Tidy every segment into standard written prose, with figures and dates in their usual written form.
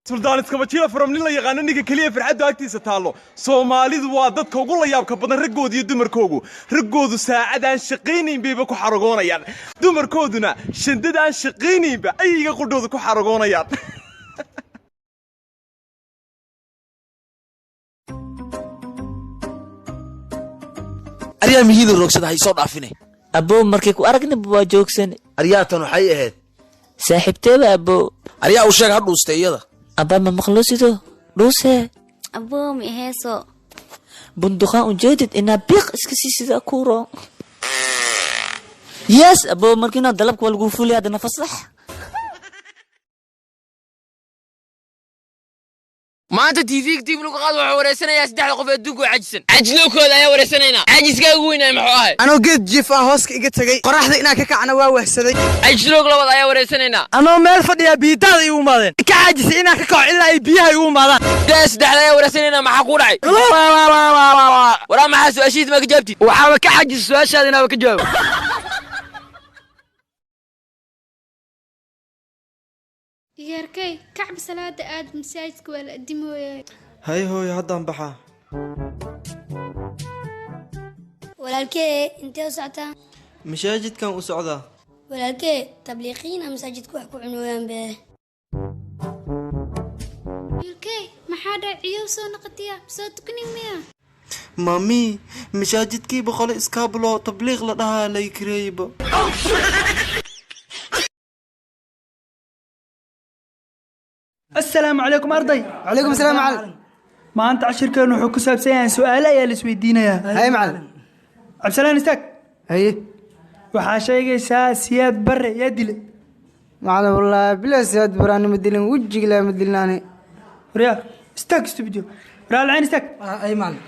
سلطان اسكابتشيلا فرمني لا يقانا نيكا كليا فرحدو agtiisa taalo Soomaalidu waa dadka ugu la yaabka badan ragooda iyo dumarkoodu ragoodu saacadaan shaqeyneen bayba ku xaragoonayaan dumarkooduna shandadaan shaqeyneen ba ayaga qudhooda ku xaragoonayaan Ariya mihiidu roogsada hay soo dhaafine abo markay ku aragna waa joogsan ariyaatan waxay ahayd saaxiibteeda abo ariya u sheeg ha dhuustay iyada aba ma maqlosido dhuuse abo mi heeso bunduqan ujeedid ina biq iska sida kuuro yes abo markina dalabka lagu fuliyaa dana fasax maanta TV lagu qaad waxa wareysanayaa saddex qof adduunka cajisan cajilowkooda ayaa wareysanayna cajiska ugu weynaa maxuu ahay anoo geed jiif ah hooska iga tagay qoraxda inaan ka kacna waa wahsaday cajilowg labad ayaa wareysanayna anoo meel fadhiya biitada igu maadeen ka cajisay inaan ka kaco ilaa ay biyaha igu maadaan saddex ayaa wareysanayna maxaa ku dhacay waraa maxaa su'aashiis ma ka jawaabtid waxaa ka cajis su'aashaada inaa ka jawaab ياركي كعب صلاة آد مساجدك ولا قدمويا هاي هوي هدان بحا ولكن انت وسعتها مشاجد كان وسعدا ولكن تبليغين مساجدك وحكوا عنوان به ياركي ما حدا عيوسو نقطيا بصوتكني ميا مامي مشاجد كي بخل اسكابلو تبليغ لدها لي كريبا السلام عليكم أرضي. عليكم السلام معلم. ما أنت عشر كانوا حكوا سابسين سؤال يا السويدين يا. هاي معلم. عبد السلام استك. هاي. وحاشية سياد برا يدلي. معلم والله بلا سياد براني مدلين وجهي لا مدلناني. ريال استك استبدو. ريال العين استك. أي معلم.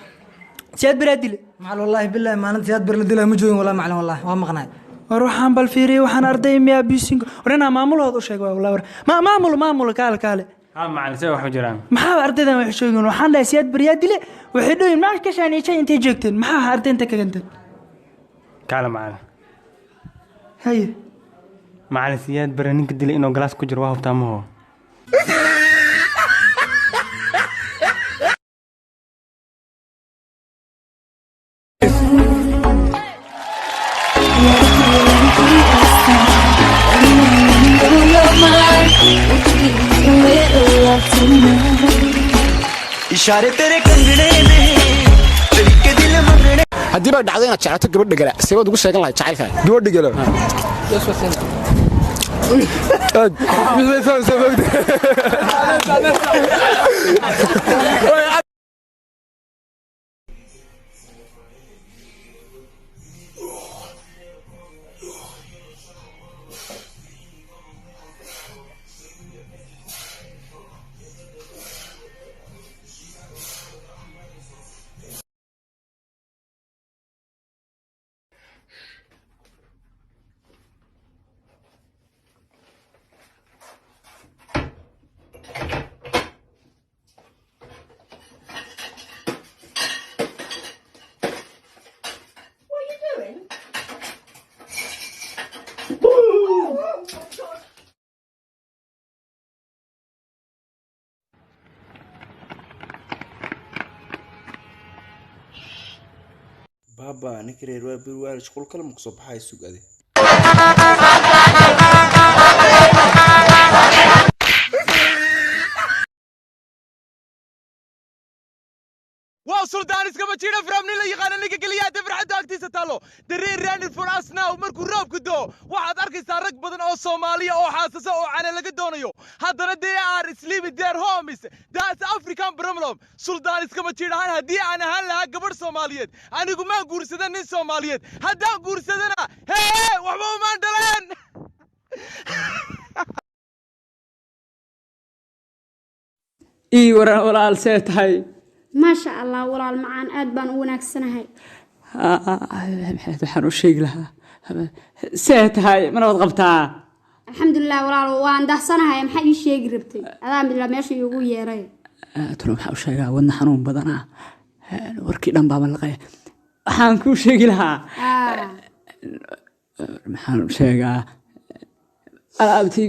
سياد برا يدلي. معلم والله بالله ما أنت سياد برا دلها مجوين ولا معلم والله وهم قناعي. وروحان بالفيري وحن أرضي ميا بيسينكو ورنا مامول هذا شيء والله ما مامول كاله معلم سوي حجران maxaa ardaydan wax sheegan waxaan la siyaad bariyaa dile waxay dhooyin ma ka shaaniyay intay joogteen maxaa ardaynta ka gantan kala macalin hay macalin siyaad bari ninka dilay inuu glass ku jiro waa hubtaamaho इशारे तेरे कंगने में तरीके दिल मंगने haddii ba dhacday inaad jeclato gabadha gala sabab ugu sheegan lahayd jacaylka gabadha gala بابا نكري رواب الوالد شغل كلام مكسوب حاي السوق هذه وسلطان اسكابتشيلا فرمني لا يقانا نيكا كليا فرحدو agtiisa taalo dareen raani furaasna oo markuu roobku doo waxaad arkaysaa rag badan oo Soomaaliya oo xaasasa oo cana laga doonayo haddana they are sleeping their homes that's African problem Sultan Iskabachila hadii aan ahaan lahaa gabadh Soomaaliyeed anigu ma guursadan nin Soomaaliyeed haddaan guursadana hee waxba uma dhaleen ii waran walaal seetahay ما شاء الله ولا المعان أدبان ونكسنها waxaan u sheegi lahaa seetahay mana wad qabtaa الحمد لله ولا وان ده سنة هاي محي شيء قربتي هذا من لا ماشي يقول يا ري tuna waxa u sheegaa wadna xanuun badana warkii dhan baa malaqay waxaan ku sheegi lahaa maxaan u sheegaa alaabtii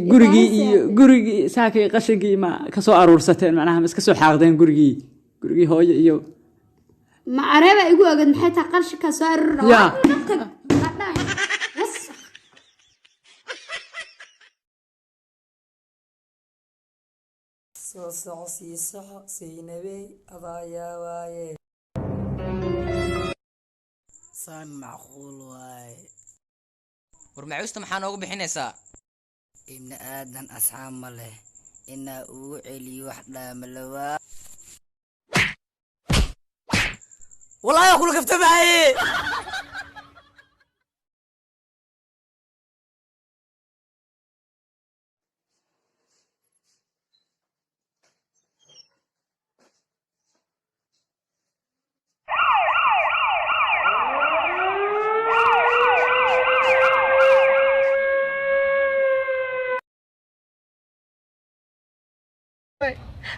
gurigii saakay qashinkii ma ka soo aruursateen macnaha ma iska soo xaaqdeen gurigii hooyo iyo ma areba igu ogad maxay tahay qarshi ka soo aruurna Ya. soo soco sii soco siinabey adaayaa waaye saan macquul waaye war macuusta maxaa noogu bixinaysaa ibni aadan asxaab ma leh inaa ugu celiyo wax dhaamalawaa والله أقول كيف تبعي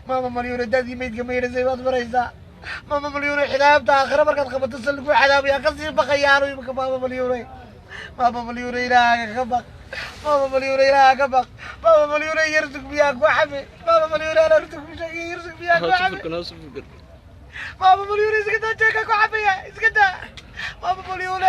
ماما مليون دادي ميت قميرة زي ما تبريزا ماما مليون حلاب آخر مرة خبط السلك وحلاب يا قصير بخيارو يبقى ماما مليون إلى خبق ماما مليون إلى خبق ماما مليون يرزق بياك وحبي ماما مليون أنا أرزق بياك يرزق بياك وحبي ماما مليون إسكتا جاكك وحبي إسكتا ماما مليون